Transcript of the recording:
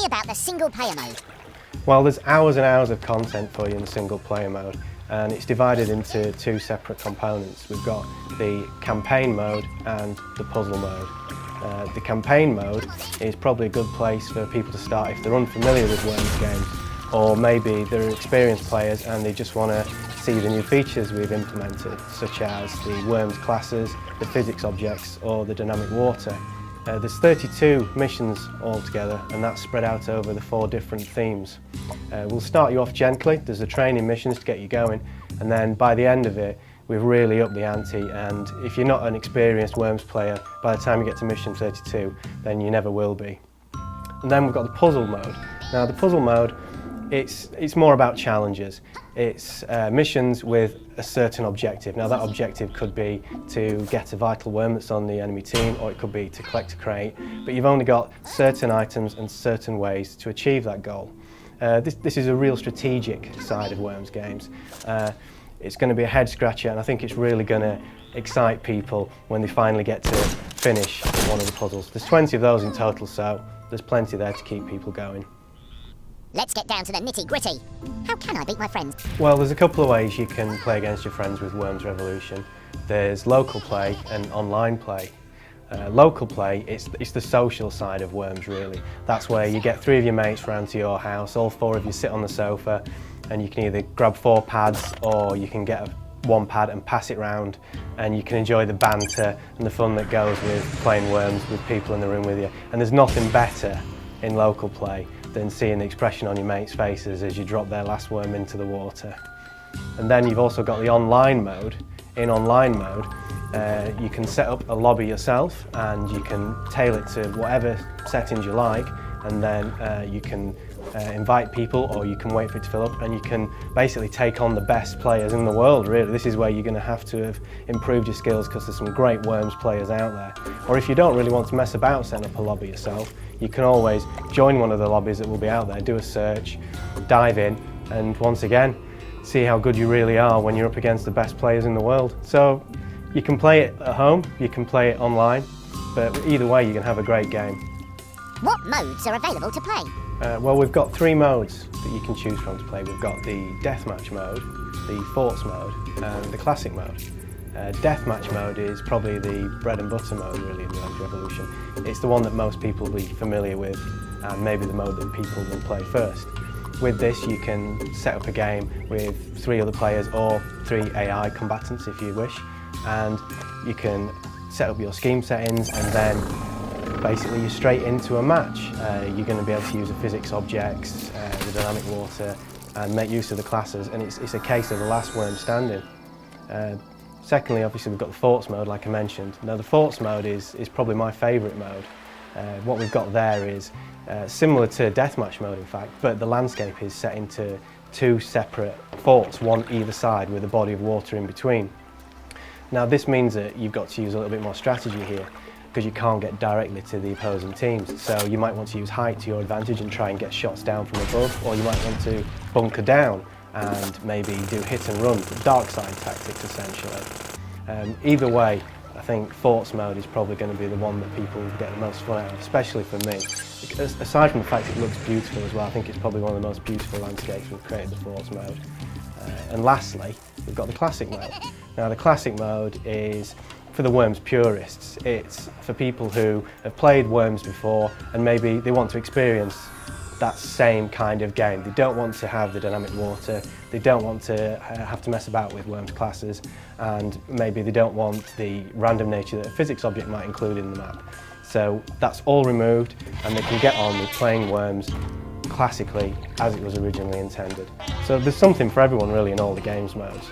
me about the single-player mode. Well, there's hours and hours of content for you in the single-player mode, and it's divided into two separate components. We've got the campaign mode and the puzzle mode. The campaign mode is probably a good place for people to start if they're unfamiliar with Worms games, or maybe they're experienced players and they just want to see the new features we've implemented, such as the Worms classes, the physics objects, or the dynamic water. There's 32 missions altogether, and that's spread out over the 4 different themes. We'll start you off gently. There's the training missions to get you going, and then by the end of it, we've really upped the ante, and if you're not an experienced Worms player, by the time you get to mission 32, then you never will be. And then we've got the puzzle mode. Now the puzzle mode, it's more about challenges. It's missions with a certain objective. Now that objective could be to get a vital worm that's on the enemy team, or it could be to collect a crate, but you've only got certain items and certain ways to achieve that goal. This is a real strategic side of Worms games. It's going to be a head scratcher, and I think it's really going to excite people when they finally get to finish one of the puzzles. There's 20 of those in total, so there's plenty there to keep people going. Let's get down to the nitty-gritty. How can I beat my friends? Well, there's a couple of ways you can play against your friends with Worms Revolution. There's local play and online play. Local play, it's the social side of Worms really. That's where you get 3 of your mates round to your house, all 4 of you sit on the sofa, and you can either grab 4 pads or you can get 1 pad and pass it round, and you can enjoy the banter and the fun that goes with playing Worms with people in the room with you. And there's nothing better in local play than seeing the expression on your mates' faces as you drop their last worm into the water. And then you've also got the online mode. In online mode, you can set up a lobby yourself and you can tailor it to whatever settings you like, and then you can invite people, or you can wait for it to fill up, and you can basically take on the best players in the world really. This is where you're going to have to have improved your skills, because there's some great Worms players out there. Or if you don't really want to mess about setting up a lobby yourself, you can always join one of the lobbies that will be out there, do a search, dive in, and once again see how good you really are when you're up against the best players in the world. So you can play it at home, you can play it online, but either way you can have a great game. What modes are available to play? Well, we've got 3 modes that you can choose from to play. We've got the deathmatch mode, the forts mode, and the classic mode. Deathmatch mode is probably the bread and butter mode really in Worms Revolution. It's the one that most people will be familiar with, and maybe the mode that people will play first. With this you can set up a game with 3 other players, or 3 AI combatants if you wish, and you can set up your scheme settings, and then basically you're straight into a match. You're going to be able to use the physics objects, the dynamic water, and make use of the classes, and it's a case of the last worm standing. Secondly, obviously we've got the forts mode like I mentioned. Now the forts mode is probably my favourite mode. What we've got there is similar to deathmatch mode in fact, but the landscape is set into 2 separate forts, one either side with a body of water in between. Now this means that you've got to use a little bit more strategy here, because you can't get directly to the opposing teams. So you might want to use height to your advantage and try and get shots down from above, or you might want to bunker down and maybe do hit and run, dark side tactics essentially. Either way, I think forts mode is probably going to be the one that people get the most fun out of, especially for me. Aside from the fact it looks beautiful as well, I think it's probably one of the most beautiful landscapes we've created, the forts mode. And lastly, we've got the classic mode. Now the classic mode is for the Worms purists. It's for people who have played Worms before and maybe they want to experience that same kind of game. They don't want to have the dynamic water, they don't want to have to mess about with Worms classes, and maybe they don't want the random nature that a physics object might include in the map. So that's all removed, and they can get on with playing Worms classically as it was originally intended. So there's something for everyone really in all the games modes.